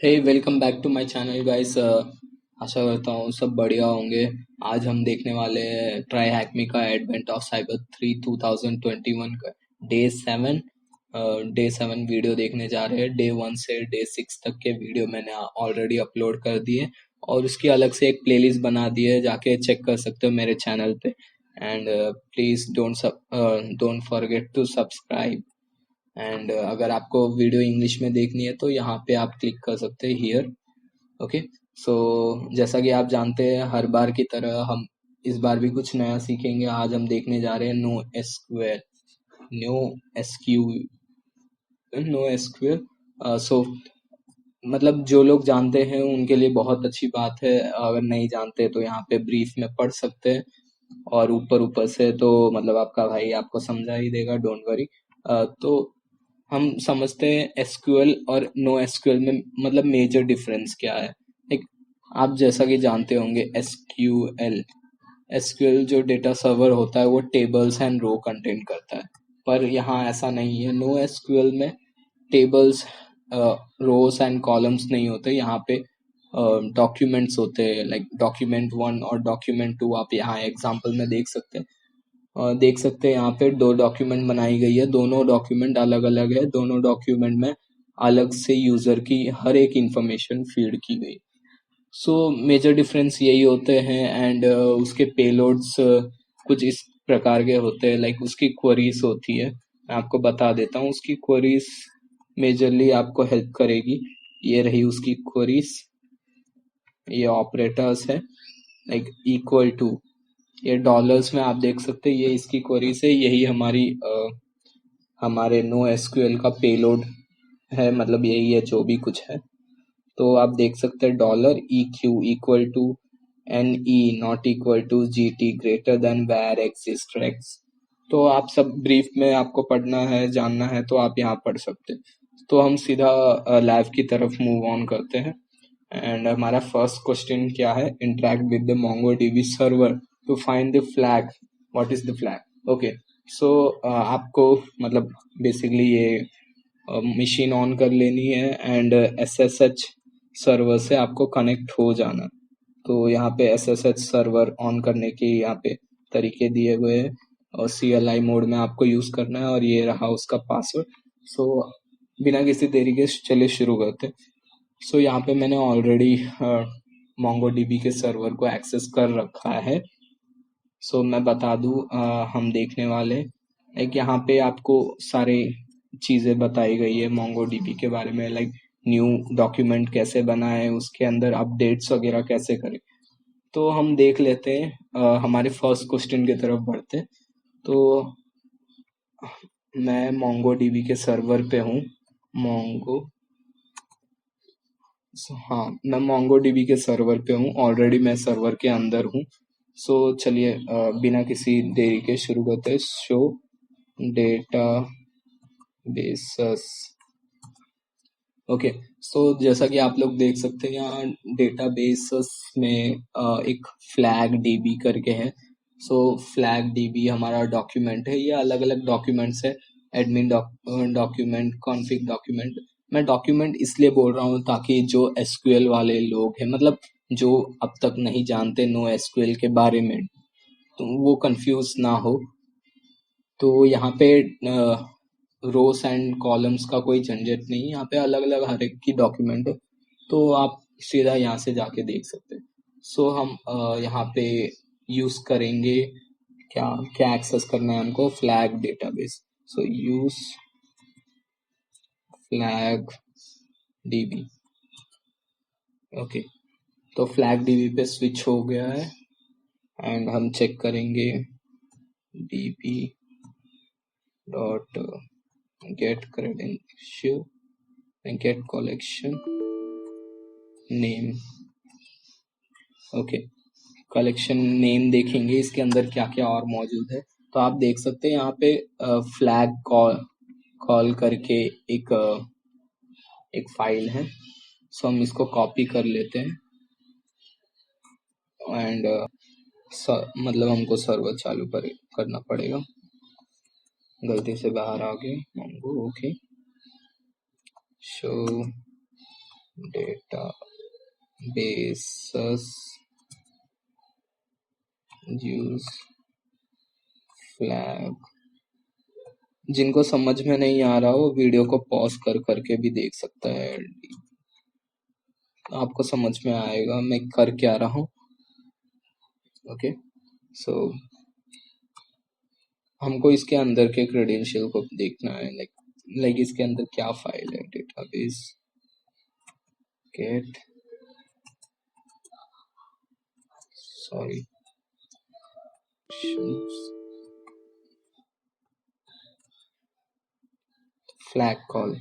Hey welcome back to my channel guys. आशा करता हूँ सब बढ़िया होंगे। आज हम देखने वाले हैं ट्राई हैकमी का एडवेंट ऑफ साइबर 3 2021 का डे 7 वीडियो देखने जा रहे हैं। डे 1 से डे 6 तक के वीडियो मैंने ऑलरेडी अपलोड कर दिए और उसकी अलग से एक प्लेलिस्ट बना दी है, जाके चेक कर सकते हो मेरे चैनल पे। And please don't forget to subscribe. And अगर आपको वीडियो इंग्लिश में देखनी है तो यहाँ पे आप क्लिक कर सकते हैं हियर। ओके। सो जैसा कि आप जानते हैं, हर बार की तरह हम इस बार भी कुछ नया सीखेंगे। आज हम देखने जा रहे हैं नो एसक्यू नो एसक्यूएल। सो मतलब जो लोग जानते हैं उनके लिए बहुत अच्छी बात है, अगर नहीं जानते तो यहाँ पे ब्रीफ में पढ़ सकते हैं। और ऊपर ऊपर से तो मतलब आपका भाई आपको समझा ही देगा, डोंट वरी। तो हम समझते हैं एसक्यूएल और नो एसक्यूएल में मतलब मेजर डिफरेंस क्या है। एक, आप जैसा कि जानते होंगे एसक्यूएल एसक्यूएल जो डेटा सर्वर होता है वो टेबल्स एंड रो कंटेन करता है। पर यहाँ ऐसा नहीं है। नो एसक्यूएल में टेबल्स, रोज एंड कॉलम्स नहीं होते। यहाँ पे डॉक्यूमेंट्स होते हैं, लाइक डॉक्यूमेंट 1 और डॉक्यूमेंट 2। आप यहाँ एग्जांपल में देख सकते हैं यहाँ पे दो डॉक्यूमेंट बनाई गई है। दोनों डॉक्यूमेंट अलग अलग है। दोनों डॉक्यूमेंट में अलग से यूजर की हर एक इंफॉर्मेशन फीड की गई। सो मेजर डिफरेंस यही होते हैं। एंड उसके पेलोड्स कुछ इस प्रकार के होते हैं, लाइक उसकी क्वेरीज होती है। मैं आपको बता देता हूँ उसकी क्वेरीज मेजरली आपको हेल्प करेगी। ये रही उसकी क्वेरीज। ये ऑपरेटर्स है, लाइक इक्वल टू, ये डॉलर्स में आप देख सकते हैं। ये इसकी क्वेरीज है। यही हमारे नो एसक्यूएल का पेलोड है, मतलब यही है जो भी कुछ है। तो आप देख सकते हैं dollar E Q equal to N E not equal to G T greater than where X. तो आप सब ब्रीफ में आपको पढ़ना है, जानना है तो आप यहाँ पढ़ सकते हैं। तो हम सीधा लैब की तरफ मूव ऑन करते हैं। एंड हमारा फर्स्ट क्वेश्चन क्या है? Interact with the MongoDB server to find the flag. What is the flag? Okay. So आपको मतलब बेसिकली ये मशीन ऑन कर लेनी है एंड SSH सर्वर से आपको कनेक्ट हो जाना। तो यहाँ पे SSH सर्वर ऑन करने के यहाँ पे तरीके दिए हुए हैं और CLI मोड में आपको यूज करना है और ये रहा उसका पासवर्ड। सो बिना किसी देरी के चलिए शुरू करते हैं। सो यहाँ पे मैंने ऑलरेडी MongoDB के सर्वर को एक्सेस कर रखा है। सो मैं बता दूं, हम देखने वाले एक यहाँ पे आपको सारे चीजें बताई गई है MongoDB के बारे में, लाइक न्यू डॉक्यूमेंट कैसे बनाए, उसके अंदर अपडेट्स वगैरह कैसे करें। तो हम देख लेते हैं। हमारे फर्स्ट क्वेश्चन की तरफ बढ़ते हैं। तो मैं MongoDB के सर्वर पे हूँ। मोंगो हाँ, मैं MongoDB के सर्वर पे हूँ। ऑलरेडी मैं सर्वर के अंदर हूँ। सो चलिए बिना किसी देरी के शुरू करते हैं। Show data bases. ओके। सो जैसा कि आप लोग देख सकते हैं यहाँ डेटाबेसेस में एक फ्लैग डीबी करके है। सो फ्लैग डीबी हमारा डॉक्यूमेंट है। ये अलग अलग डॉक्यूमेंट्स है। Admin document, config document. मैं डॉक्यूमेंट इसलिए बोल रहा हूँ ताकि जो एसक्यूएल वाले लोग हैं, मतलब जो अब तक नहीं जानते नो एसक्यूएल के बारे में, तो वो कंफ्यूज ना हो। तो यहाँ पे रोस एंड कॉलम्स का कोई झंझट नहीं। यहाँ पे अलग अलग हर एक की डॉक्यूमेंट है, तो आप सीधा यहाँ से जाके देख सकते हैं। सो हम यहाँ पे यूज करेंगे, क्या क्या एक्सेस करना है हमको? Flag database. So use flag DB. Okay. तो फ्लैग डीबी पे स्विच हो गया है एंड हम चेक करेंगे DB dot get credential and get collection name। Okay. Collection name देखेंगे इसके अंदर क्या क्या और मौजूद है। तो आप देख सकते हैं यहाँ पे फ्लैग कॉल कॉल करके एक फाइल है। सो हम इसको कॉपी कर लेते हैं एंड मतलब हमको सर्वर चालू करना पड़ेगा। गलती से बाहर आ गए। Okay. Show data bases use flag. जिनको समझ में नहीं आ रहा हो वीडियो को पॉज कर करके भी देख सकता है, आपको समझ में आएगा मैं कर क्या रहा हूँ। ओके, सो हमको इसके अंदर के क्रेडेंशियल को देखना है, लाइक इसके अंदर क्या फाइल है, database get sorry flag call,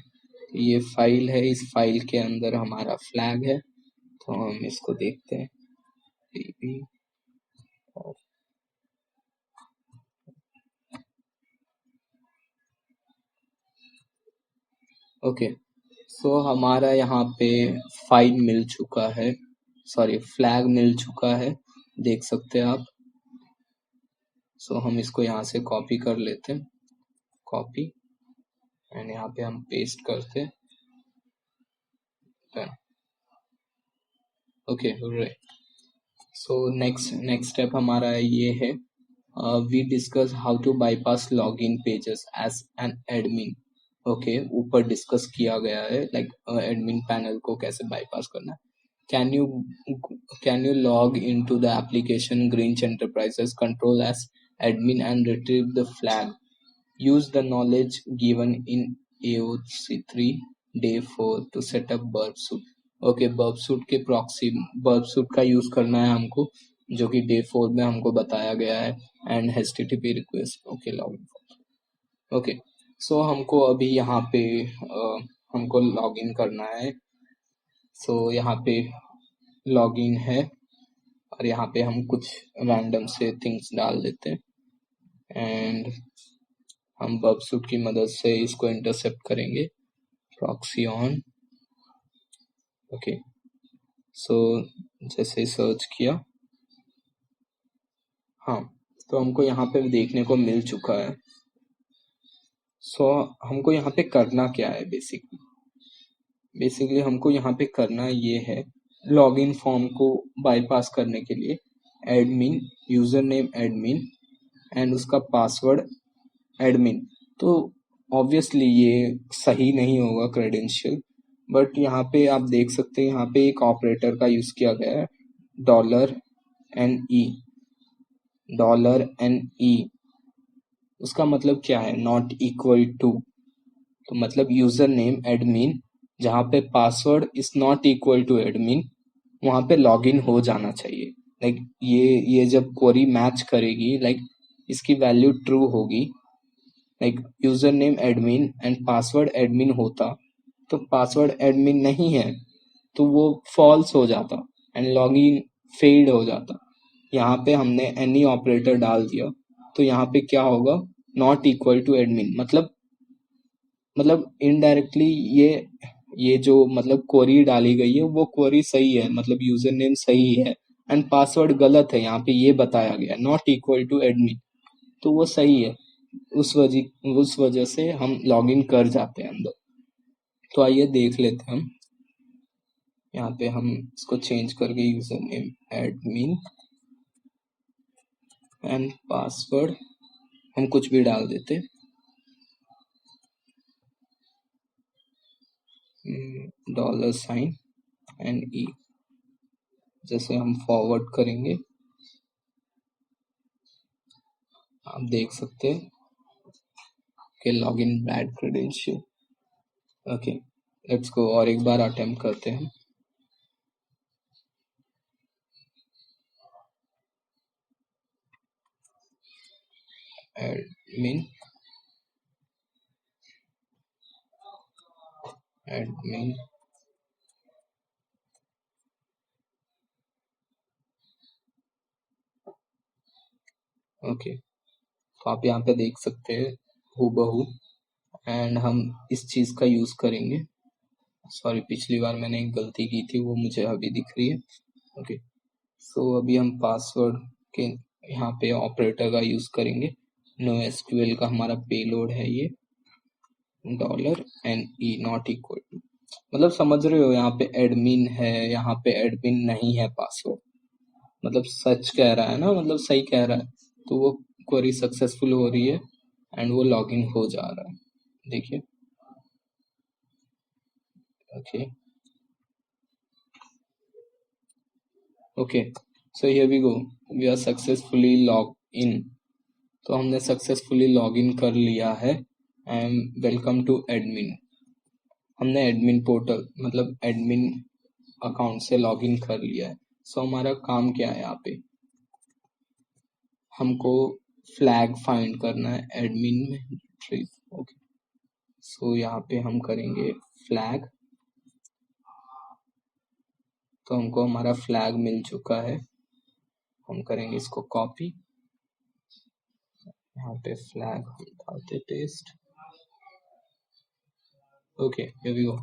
ये फाइल है, इस फाइल के अंदर हमारा फ्लैग है, तो हम इसको देखते हैं। db ओके, सो हमारा यहाँ पे फाइल मिल चुका है, सॉरी फ्लैग मिल चुका है, देख सकते हैं आप। सो हम इसको यहाँ से कॉपी कर लेते हैं, कॉपी, एंड यहाँ पे हम पेस्ट करते हैं। ओके, सो नेक्स्ट स्टेप हमारा ये है, we discuss how to bypass login pages as an admin. Okay, ऊपर डिस्कस किया गया है, लाइक एडमिन पैनल को कैसे बाईपास करना है। Can you can you log into the application Grinch Enterprises control as admin and retrieve the flag? Use the knowledge given in AOC3 day 4 to set up burp suit. Okay, burp suite के proxy, burp suite का use करना है हमको, जो कि day 4 में हमको बताया गया है, and HTTP request. Okay, login. Okay, so हमको अभी यहाँ पे हमको लॉगिन करना है। सो यहाँ पे लॉगिन है, और यहाँ पे हम कुछ रैंडम से थिंग्स डाल देते हैं, एंड हम बर्ब सूट की मदद से इसको इंटरसेप्ट करेंगे। Proxy on. ओके, सो जैसे सर्च किया, हाँ, तो हमको यहाँ पे देखने को मिल चुका है। सो हमको यहाँ पे करना क्या है, बेसिकली हमको यहाँ पे करना ये है, लॉगिन फॉर्म को बाईपास करने के लिए admin, user name admin, and उसका पासवर्ड एडमिन। तो ऑब्वियसली ये सही नहीं होगा क्रेडेंशियल, बट यहाँ पे आप देख सकते हैं, यहाँ पे एक ऑपरेटर का यूज किया गया है, $NE। उसका मतलब क्या है, नॉट इक्वल टू, तो मतलब यूजर नेम एडमिन, जहाँ पे password is not equal to admin, वहां पे लॉगिन हो जाना चाहिए। लाइक ये जब क्वेरी मैच करेगी, लाइक इसकी वैल्यू ट्रू होगी, like user name admin and password admin होता, तो पासवर्ड एडमिन नहीं है तो वो फॉल्स हो जाता एंड लॉगिन फेल्ड हो जाता। यहाँ पे हमने एनी ऑपरेटर डाल दिया, तो यहाँ पे क्या होगा, नॉट इक्वल टू एडमिन, मतलब इनडायरेक्टली ये जो मतलब क्वेरी डाली गई है वो क्वेरी सही है, मतलब यूजर नेम सही है एंड पासवर्ड गलत है, यहाँ पे ये बताया गया नॉट इक्वल टू एडमिन, तो वो सही है। उस वजह से हम लॉगिन कर जाते हैं अंदर। तो आइए देख लेते हैं हम, यहाँ पे हम इसको चेंज करके user name admin and password हम कुछ भी डाल देते, $, एंड E। जैसे हम फॉरवर्ड करेंगे, आप देख सकते हैं कि login bad credential. Okay, let's go, और एक बार अटेम्प्ट करते हैं। एडमिन एडमिन ओके, तो आप यहाँ पे देख सकते हैं हूबहू, एंड हम इस चीज का यूज करेंगे। सॉरी, पिछली बार मैंने एक गलती की थी, वो मुझे अभी दिख रही है। ओके, सो अभी हम पासवर्ड के यहाँ पे ऑपरेटर का यूज करेंगे। NoSQL का हमारा पेलोड है ये, $NE नॉट इक्वल टू। मतलब समझ रहे हो, यहाँ पे एडमिन है, यहाँ पे एडमिन नहीं है पासवर्ड, मतलब सच कह रहा है ना, मतलब सही कह रहा है। तो वो क्वेरी सक्सेसफुल हो रही है एंड वो लॉगिन हो जा रहा है, देखिए। Okay okay, so here we go, we are successfully log in. तो हमने सक्सेसफुली लॉग इन कर लिया है एंड वेलकम टू एडमिन। हमने एडमिन पोर्टल मतलब एडमिन अकाउंट से लॉगिन कर लिया है। सो हमारा काम क्या है यहाँ पे, हमको फ्लैग फाइंड करना है एडमिन में रिट्रीव। ओके, सो यहाँ पे हम करेंगे फ्लैग। तो हमको हमारा फ्लैग मिल चुका है, हम करेंगे इसको कॉपी, यहाँ पे फ्लैग हम डालते paste. Okay, here we go.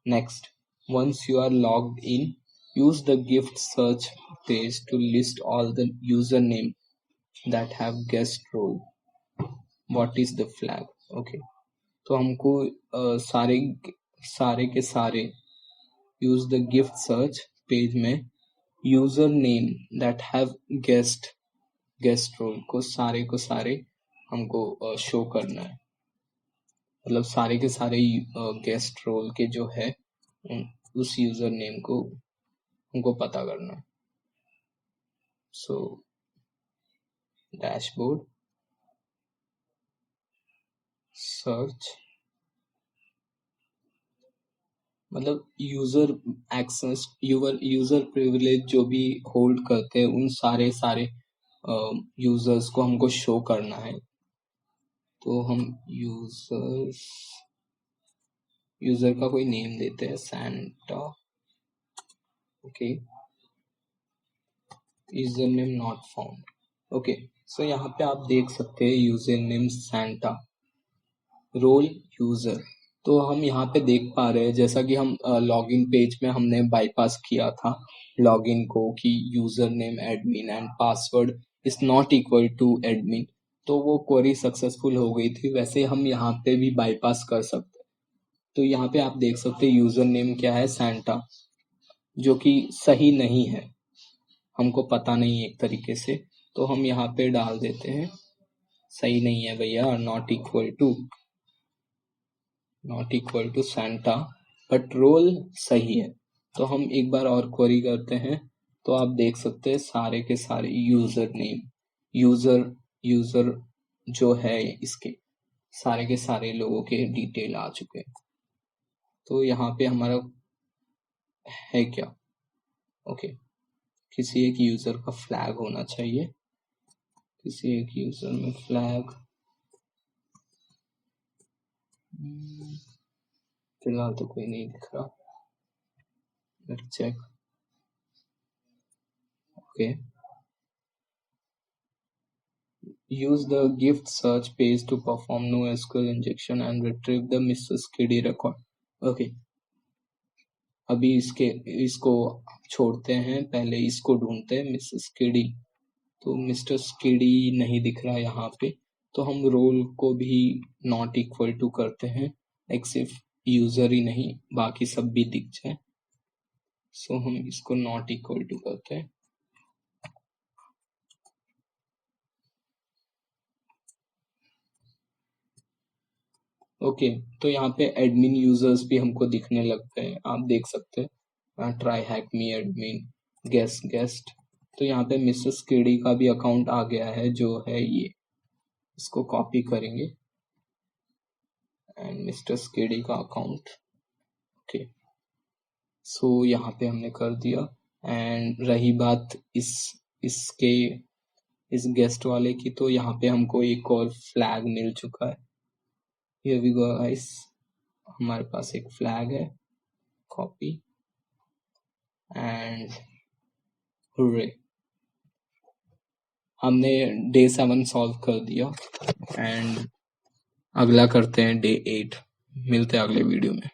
Next, once you are logged in, use the gift search page to list all the username that have guest role. What is the flag? Okay, तो हमको सारे सारे के सारे use the gift search page में username that have guest role को सारे हमको शो करना है, मतलब सारे के सारे गेस्ट रोल के जो है उस यूजर नेम को हमको पता करना है। सो डैशबोर्ड सर्च, मतलब यूजर एक्सेस यूजर प्रिविलेज जो भी होल्ड करते हैं उन सारे यूजर्स को हमको शो करना है। तो हम यूजर का कोई नेम देते हैं, Santa. Okay, user name not found. Okay, so यहाँ पे आप देख सकते हैं user name Santa, role user. तो हम यहाँ पे देख पा रहे हैं जैसा कि हम लॉगिन पेज में हमने बाईपास किया था लॉगिन को कि user name admin and password is not equal to admin, तो वो क्वेरी सक्सेसफुल हो गई थी। वैसे हम यहाँ पे भी बाईपास कर सकते हैं। तो यहाँ पे आप देख सकते हैं यूजर नेम क्या है, सैंटा, जो कि सही नहीं है, हमको पता नहीं है एक तरीके से। तो हम यहाँ पे डाल देते हैं सही नहीं है भैया, not equal to Santa, but role सही है। तो हम एक बार और क्वेरी करते हैं। तो आप देख सकते हैं सारे के सारे यूजर नेम यूजर यूजर जो है इसके सारे के सारे लोगों के डिटेल आ चुके हैं। तो यहाँ पे हमारा है क्या, ओके, किसी एक यूजर का फ्लैग होना चाहिए, किसी एक यूजर में फ्लैग फिलहाल तो कोई नहीं दिख रहा, let's check. Okay, use the gift search page to perform NoSQL injection and retrieve the Mrs. Kiddy record. Okay, अभी इसको छोड़ते हैं, पहले इसको ढूंढते हैं मिसेस किडी। तो मिस्टर किडी नहीं दिख रहा यहाँ पे, तो हम रोल को भी नॉट इक्वल टू करते हैं, एक सिर्फ यूजर ही नहीं बाकी सब भी दिख जाए। सो हम इसको नॉट इक्वल टू करते हैं। ओके, तो यहाँ पे एडमिन यूजर्स भी हमको दिखने लगते हैं, आप देख सकते हैं, ट्राई हैक मी एडमिन गेस्ट। तो यहाँ पे मिसेस केडी का भी अकाउंट आ गया है जो है ये, इसको कॉपी करेंगे एंड मिस्टर केडी का अकाउंट। ओके, सो यहाँ पे हमने कर दिया। एंड रही बात इसके इस गेस्ट वाले की, तो यहाँ पे हमको एक और फ्लैग मिल चुका है। हियर वी गो गाइस, हमारे पास एक फ्लैग है, कॉपी एंड हुर्रे, हमने डे 7 सॉल्व कर दिया एंड अगला करते हैं डे 8। मिलते हैं अगले वीडियो में।